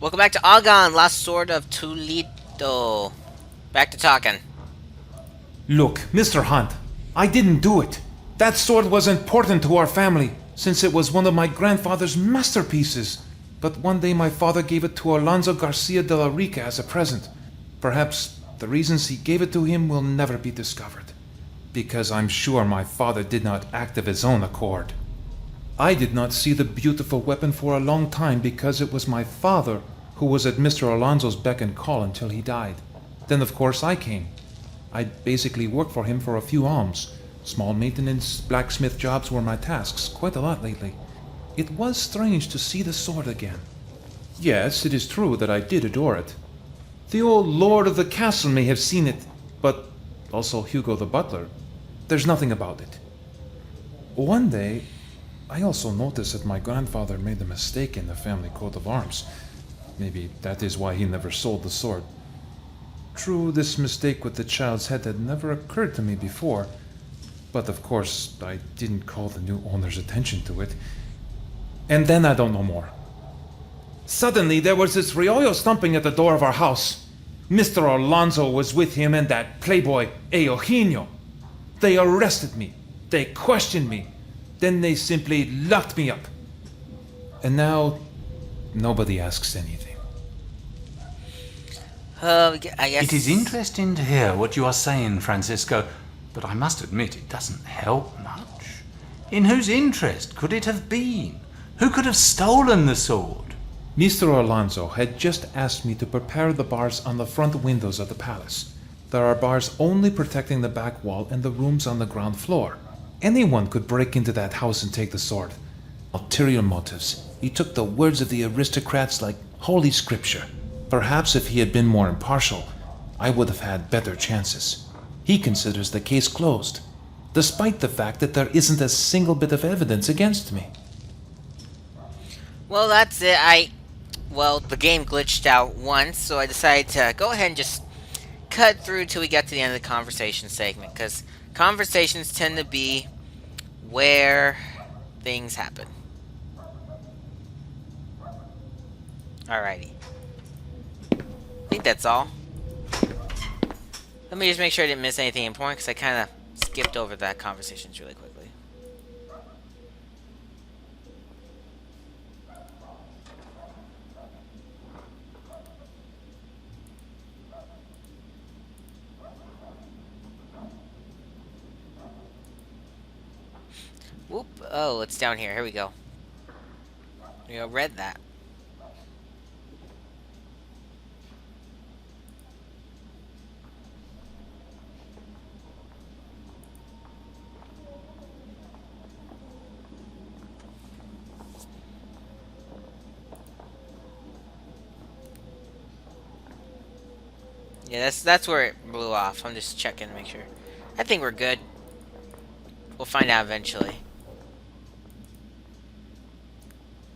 Welcome back to AGON, Last Sword of Toledo. Back to talking. Look, Mr. Hunt, I didn't do it. That sword was important to our family, since it was one of my grandfather's masterpieces. But one day my father gave it to Alonso Garcia de la Rica as a present. Perhaps the reasons he gave it to him will never be discovered. Because I'm sure my father did not act of his own accord. I did not see the beautiful weapon for a long time because it was my father who was at Mr. Alonso's beck and call until he died. Then of course I came. I basically worked for him for a few alms. Small maintenance, blacksmith jobs were my tasks, quite a lot lately. It was strange to see the sword again. Yes, it is true that I did adore it. The old lord of the castle may have seen it, but also Hugo the butler. There's nothing about it. One day, I also noticed that my grandfather made a mistake in the family coat of arms. Maybe that is why he never sold the sword. True, this mistake with the child's head had never occurred to me before, but of course I didn't call the new owner's attention to it. And then I don't know more. Suddenly there was this Riollo stumping at the door of our house. Mr. Alonso was with him and that playboy Eugenio. They arrested me. They questioned me. Then they simply locked me up. And now, nobody asks anything. I guess... It is interesting to hear what you are saying, Francisco, but I must admit it doesn't help much. In whose interest could it have been? Who could have stolen the sword? Mr. Alonso had just asked me to prepare the bars on the front windows of the palace. There are bars only protecting the back wall and the rooms on the ground floor. Anyone could break into that house and take the sword. Ulterior motives. He took the words of the aristocrats like holy scripture. Perhaps if he had been more impartial, I would have had better chances. He considers the case closed, despite the fact that there isn't a single bit of evidence against me. Well, that's it. Well, the game glitched out once, so I decided to go ahead and just cut through till we get to the end of the conversation segment, because conversations tend to be where things happen. Alrighty. I think that's all. Let me just make sure I didn't miss anything important, because I kind of skipped over that conversations really quickly. Whoop. Oh, it's down here. Here we go. Read that. Yeah, that's where it blew off. I'm just checking to make sure. I think we're good. We'll find out eventually.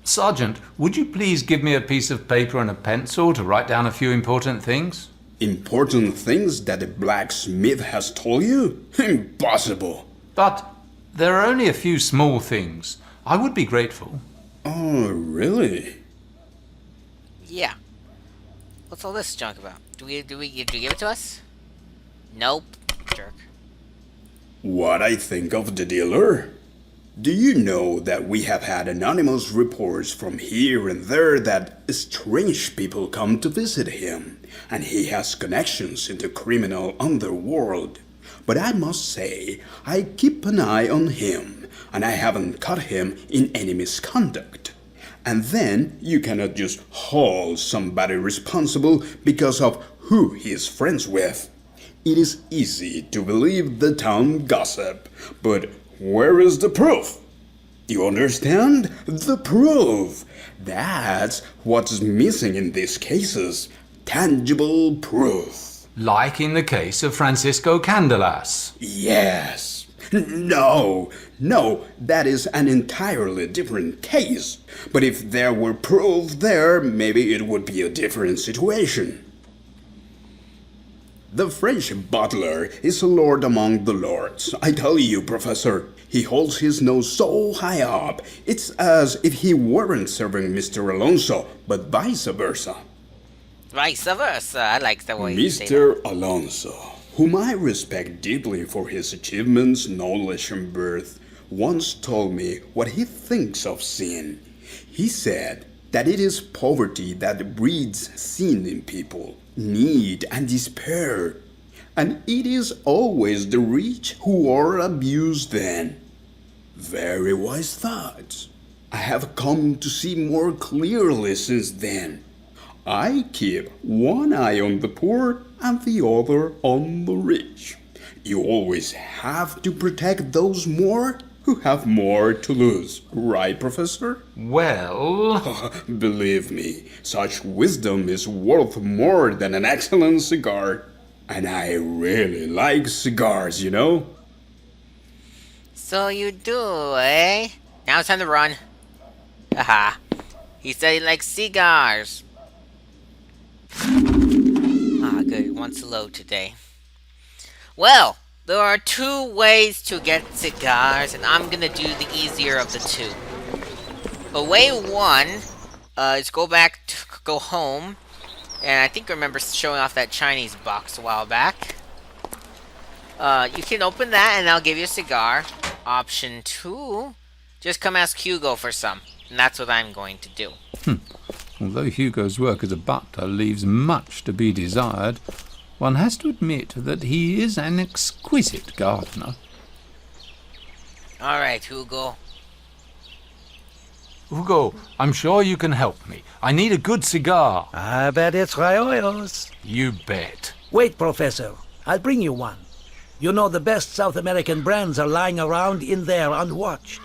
Sergeant, would you please give me a piece of paper and a pencil to write down a few important things? Important things that the blacksmith has told you? Impossible. But there are only a few small things. I would be grateful. Oh, really? Yeah. What's all this junk about? Do you give it to us? Nope. Jerk. What I think of the dealer? Do you know that we have had anonymous reports from here and there that strange people come to visit him, and he has connections in the criminal underworld? But I must say, I keep an eye on him, and I haven't caught him in any misconduct. And then you cannot just hold somebody responsible because of who he is friends with. It is easy to believe the town gossip, but where is the proof? You understand? The proof. That's what's missing in these cases. Tangible proof. Like in the case of Francisco Candelas. Yes. No, that is an entirely different case. But if there were proof there, maybe it would be a different situation. The French butler is a lord among the lords. I tell you, Professor, he holds his nose so high up, it's as if he weren't serving Mr. Alonso, but vice versa. Vice versa. I like the way you say that. Mr. Alonso, whom I respect deeply for his achievements, knowledge, and birth, once told me what he thinks of sin. He said that it is poverty that breeds sin in people, need and despair, and it is always the rich who are abused then. Very wise thoughts. I have come to see more clearly since then. I keep one eye on the poor and the other on the rich. You always have to protect those more who have more to lose, right, Professor? Well, Believe me, such wisdom is worth more than an excellent cigar. And I really like cigars, you know? So you do, eh? Now it's time to run. Haha. He said he likes cigars. Ah, good. It wants to load today. Well, there are two ways to get cigars, and I'm gonna do the easier of the two. Way one is go home, and I think I remember showing off that Chinese box a while back. You can open that, and I'll give you a cigar. Option two, just come ask Hugo for some, and that's what I'm going to do. although Hugo's work as a butler leaves much to be desired, one has to admit that he is an exquisite gardener. All right, Hugo. Hugo, I'm sure you can help me. I need a good cigar. I bet it's Rayolos. You bet. Wait, Professor. I'll bring you one. You know the best South American brands are lying around in there unwatched.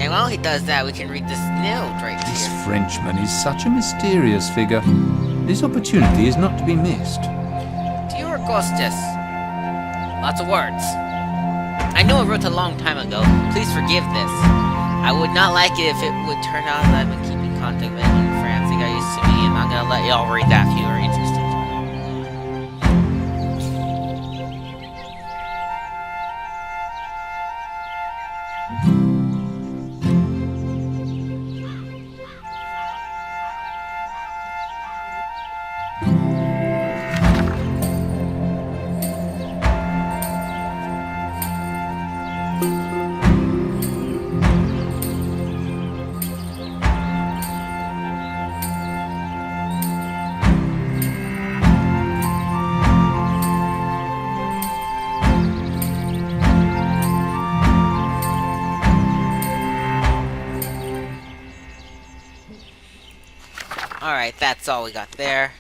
And while he does that, we can read this note right This here. Frenchman is such a mysterious figure. This opportunity is not to be missed. Dear Augustus, lots of words. I know I wrote a long time ago. Please forgive this. I would not like it if it would turn out that I've been keeping contact with anyone in France like I used to be, and I'm gonna let y'all read that if you are interested. Alright, that's all we got there.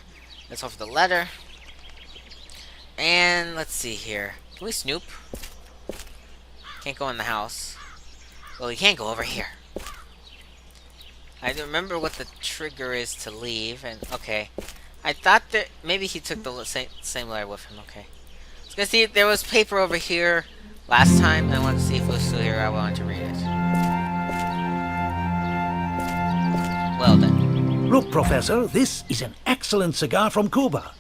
That's all for the letter. And let's see here. Can we snoop? Can't go in the house. Well, we can't go over here. I don't remember what the trigger is to leave, and okay. I thought that maybe he took the same letter with him, okay. I was gonna see if there was paper over here last time, and I wanted to see if it was still here. I wanted to read it. Well then. Look, Professor, this is an excellent cigar from Cuba.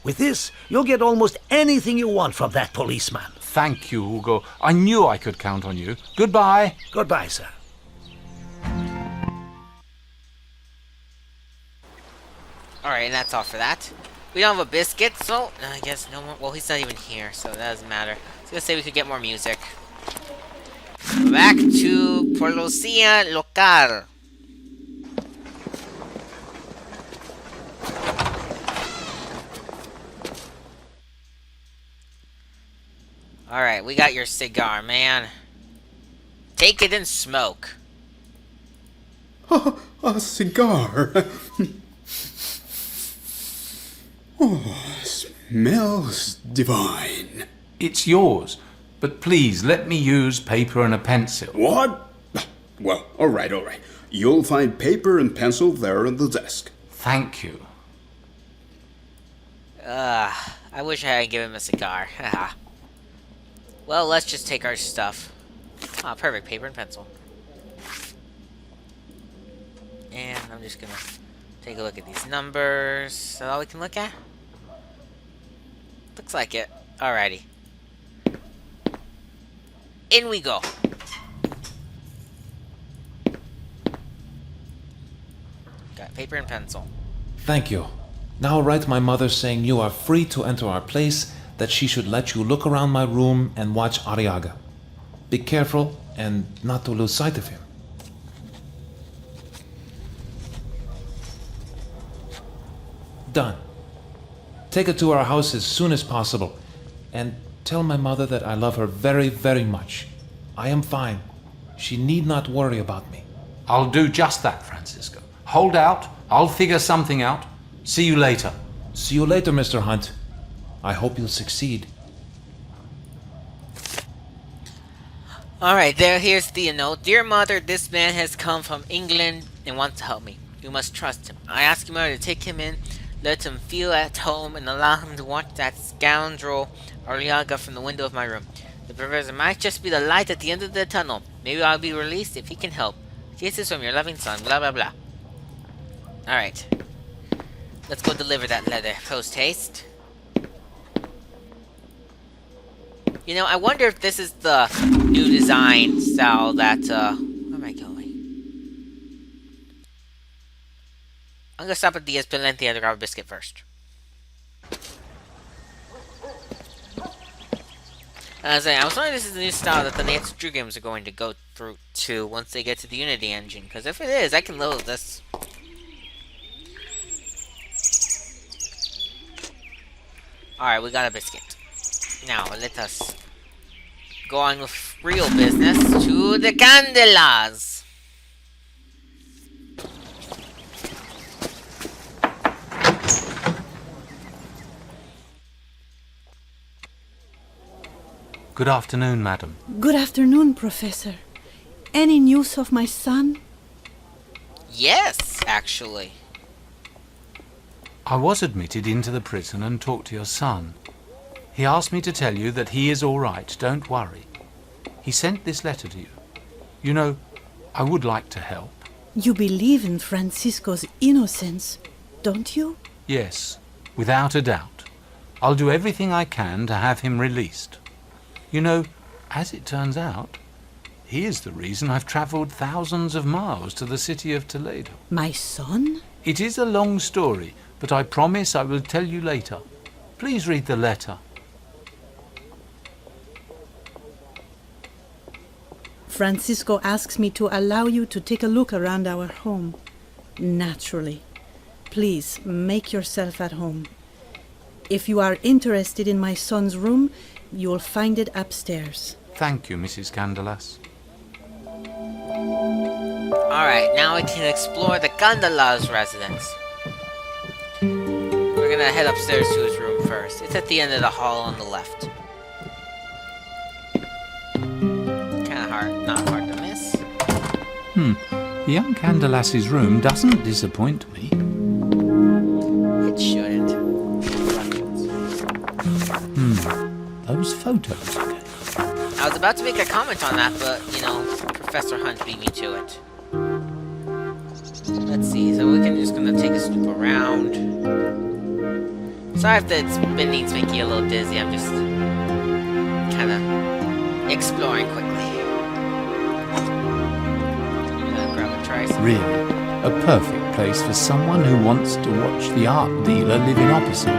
With this, you'll get almost anything you want from that policeman. Thank you, Hugo. I knew I could count on you. Goodbye. Goodbye, sir. Alright, and that's all for that. We don't have a biscuit, so I guess no more. Well, he's not even here, so that doesn't matter. I was gonna say we could get more music. Back to Policía Local. Alright, we got your cigar, man. Take it and smoke. A cigar. Oh, smells divine. It's yours, but please let me use paper and a pencil. What? Well, all right. You'll find paper and pencil there on the desk. Thank you. I wish I hadn't given him a cigar. Well, let's just take our stuff. Ah, perfect. Paper and pencil. And I'm just gonna Take a look at these numbers. Is that all we can look at? Looks like it. Alrighty. In we go. Got paper and pencil. Thank you. Now write my mother saying you are free to enter our place, that she should let you look around my room and watch Arriaga. Be careful and not to lose sight of him. Done. Take her to our house as soon as possible, and tell my mother that I love her very, very much. I am fine. She need not worry about me. I'll do just that, Francisco. Hold out. I'll figure something out. See you later. See you later, Mr. Hunt. I hope you'll succeed. Alright, here's the note. Dear Mother, this man has come from England and wants to help me. You must trust him. I ask your mother to take him in, let him feel at home, and allow him to watch that scoundrel Arriaga from the window of my room. The professor might just be the light at the end of the tunnel. Maybe I'll be released if he can help. Kisses from your loving son, blah blah blah. Alright. Let's go deliver that letter post haste. You know, I wonder if this is the new design style that, where am I going? I'm gonna stop at the Espelente to grab a biscuit first. I was wondering if this is the new style that the next True games are going to go through to once they get to the Unity engine. Because if it is, I can load this. Alright, we got a biscuit. Now, let us go on with real business to the Gondolas. Good afternoon, madam. Good afternoon, Professor. Any news of my son? Yes, actually. I was admitted into the prison and talked to your son. He asked me to tell you that he is all right, don't worry. He sent this letter to you. You know, I would like to help. You believe in Francisco's innocence, don't you? Yes, without a doubt. I'll do everything I can to have him released. You know, as it turns out, he is the reason I've travelled thousands of miles to the city of Toledo. My son? It is a long story, but I promise I will tell you later. Please read the letter. Francisco asks me to allow you to take a look around our home. Naturally. Please, make yourself at home. If you are interested in my son's room, you'll find it upstairs. Thank you, Mrs. Gondolas. Alright, now we can explore the Gondolas residence. We're gonna head upstairs to his room first. It's at the end of the hall on the left. Kinda hard, not hard to miss. Young Gondolas's room doesn't disappoint me. It shouldn't. Those photos again. I was about to make a comment on that, but, you know, Professor Hunt beat me to it. Let's see, so we can just gonna take a snoop around. Sorry if the spinning is making you a little dizzy, I'm just kinda exploring quickly. I'm gonna grab a tricycle. Really, a perfect place for someone who wants to watch the art dealer living opposite.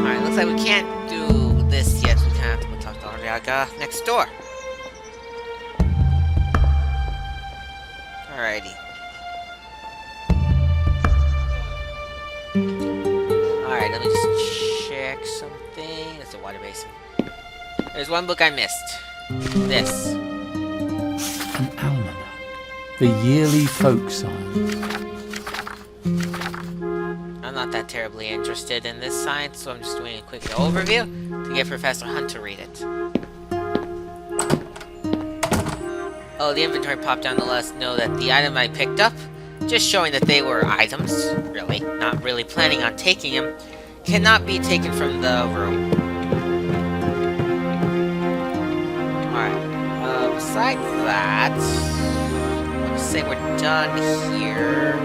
Alright, looks like we can't do this yet. We kinda have to go talk to Arriaga next door. Alrighty. Alright, let me just check something. It's a water basin. There's one book I missed. This. An almanac. The yearly folk science. I'm not that terribly interested in this science, so I'm just doing a quick overview to get Professor Hunt to read it. Oh, the inventory popped down to let us know that the item I picked up, just showing that they were items, really, not really planning on taking them, cannot be taken from the room. besides that, let's say we're done here.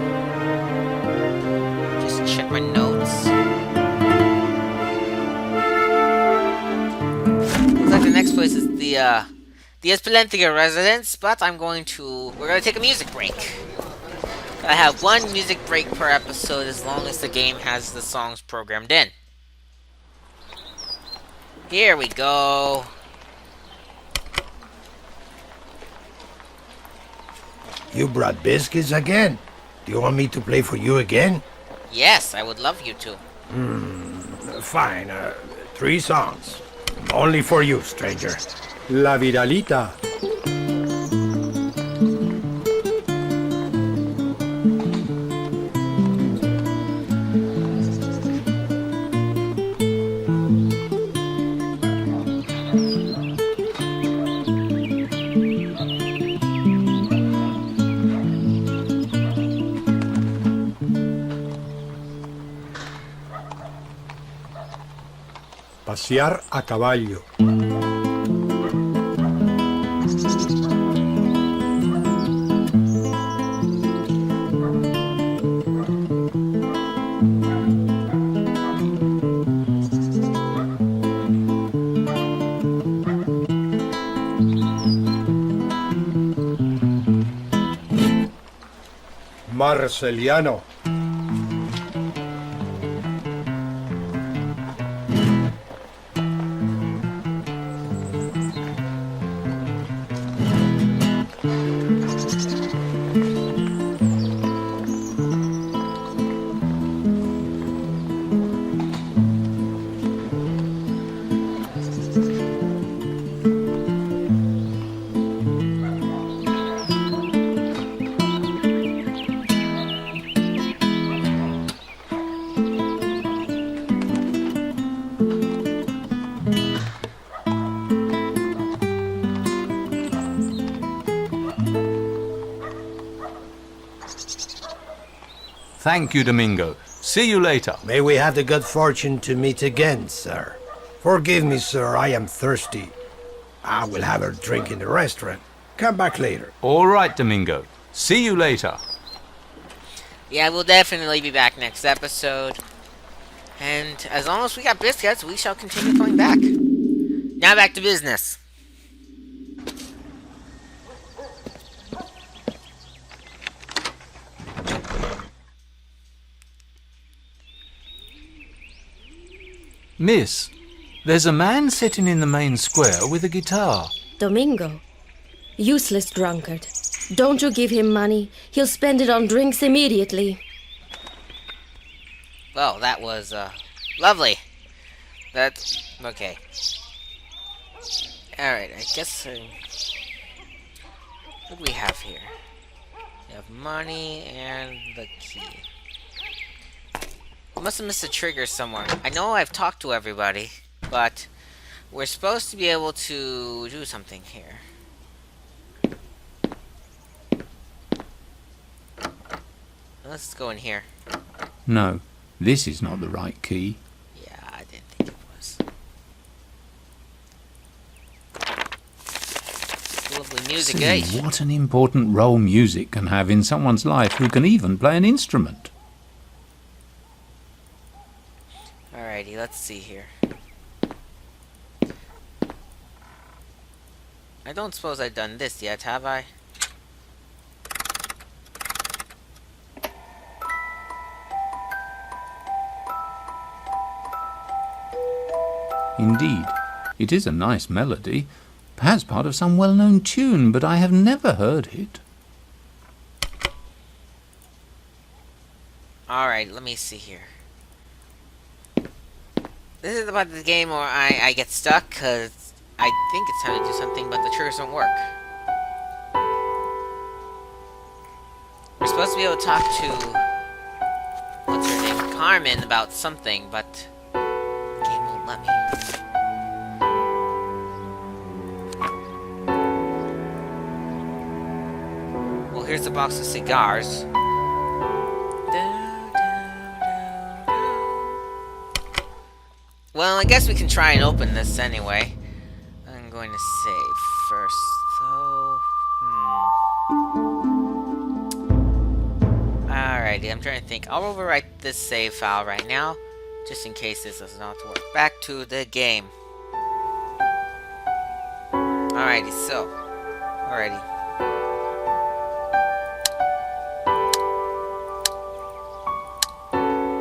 Just check my notes. Looks like the next place is the Espelentiga residence, but we're gonna take a music break. I have one music break per episode as long as the game has the songs programmed in. Here we go. You brought biscuits again? Do you want me to play for you again? Yes, I would love you to. Fine, 3 songs. Only for you, stranger. La Viralita. Pasear a caballo. Marceliano. Thank you, Domingo. See you later. May we have the good fortune to meet again, sir. Forgive me, sir, I am thirsty. I will have a drink in the restaurant. Come back later. All right, Domingo. See you later. Yeah, we'll definitely be back next episode. And as long as we got biscuits, we shall continue coming back. Now back to business. Miss, there's a man sitting in the main square with a guitar. Domingo. Useless drunkard. Don't you give him money. He'll spend it on drinks immediately. Well, that was, lovely. That's... okay. Alright, I guess, what do we have here? We have money and the key. I must have missed a trigger somewhere. I know I've talked to everybody, but we're supposed to be able to do something here. Let's go in here. No, this is not the right key. Yeah, I didn't think it was. Lovely music, See, eh? what an important role music can have in someone's life who can even play an instrument. Alrighty, let's see here. I don't suppose I've done this yet, have I? Indeed, it is a nice melody, perhaps part of some well-known tune, but I have never heard it. Alright, let me see here. This is about the game where I get stuck, because I think it's time to do something, but the triggers don't work. We're supposed to be able to talk to... what's her name? Carmen about something, but... the game won't let me. Well, here's the box of cigars. Well, I guess we can try and open this anyway. I'm going to save first, though. Alrighty, I'm trying to think. I'll overwrite this save file right now, just in case this does not work. Back to the game. Alrighty, so. Alrighty.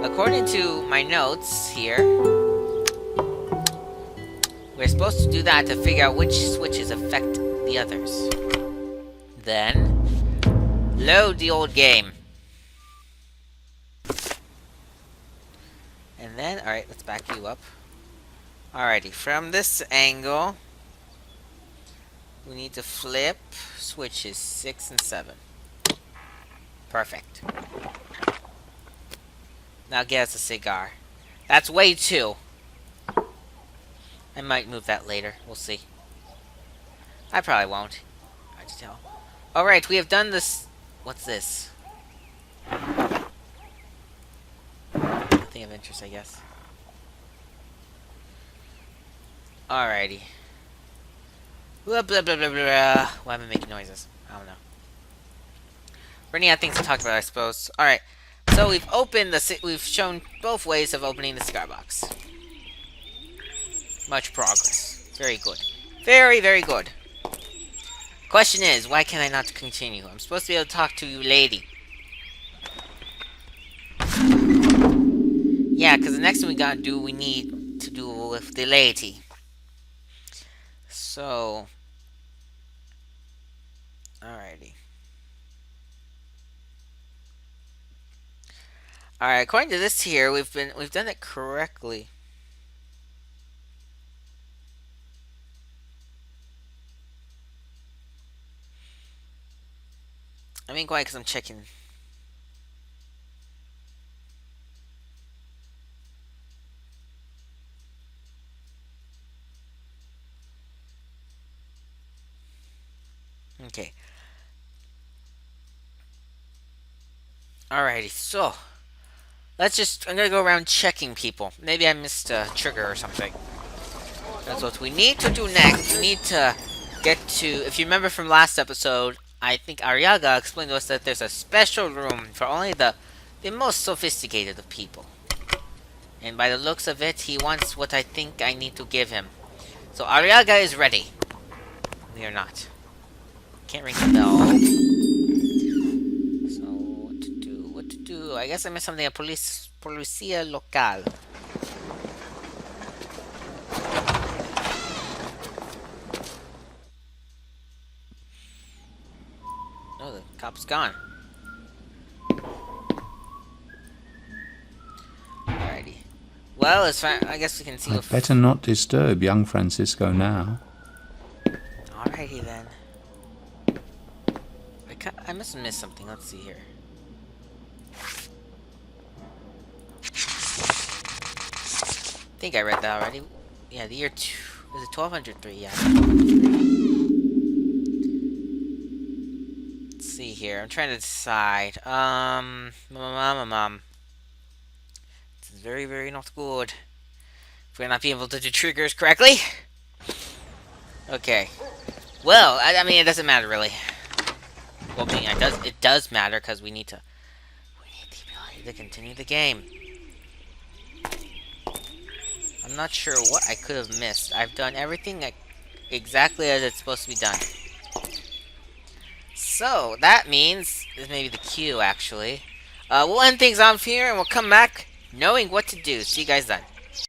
According to my notes here, we're supposed to do that to figure out which switches affect the others. Then, load the old game. And then, alright, let's back you up. Alrighty, from this angle, we need to flip switches 6 and 7. Perfect. Now get us a cigar. That's way too. I might move that later. We'll see. I probably won't. Hard to tell. Alright, we have done this. What's this? Nothing of interest, I guess. Alrighty. Blah blah blah blah blah. Why am I making noises? I don't know. Running out of things to talk about, I suppose. Alright. So we've opened we've shown both ways of opening the cigar box. Much progress. Very good. Very, very good. Question is, why can I not continue? I'm supposed to be able to talk to you, lady. Yeah, because the next thing we need to do with the lady. So, alrighty. Alright, according to this here, we've done it correctly. I mean, quiet because I'm checking. Okay. Alrighty, so I'm gonna go around checking people. Maybe I missed a trigger or something. That's what we need to do next. We need to get to, if you remember from last episode, I think Ariaga explained to us that there's a special room for only the most sophisticated of people. And by the looks of it, he wants what I think I need to give him. So Ariaga is ready. We are not. Can't ring the bell. So what to do? I guess I missed something. Policia local. Oh, the cop's gone. Alrighty. Well, as far I guess we can see. I'd better not disturb young Francisco now. Alrighty then. I must have missed something. Let's see here. I think I read that already. Yeah, the year is it 1203? Yeah. Let's see here. I'm trying to decide. Mom. This is very, very not good. If we're not being able to do triggers correctly. Okay. Well, I mean, it doesn't matter really. Well, I mean, it does matter because we need the ability to continue the game. I'm not sure what I could have missed. I've done everything exactly as it's supposed to be done. So, that means, this may be the cue, actually. We'll end things off here, and we'll come back knowing what to do. See you guys then.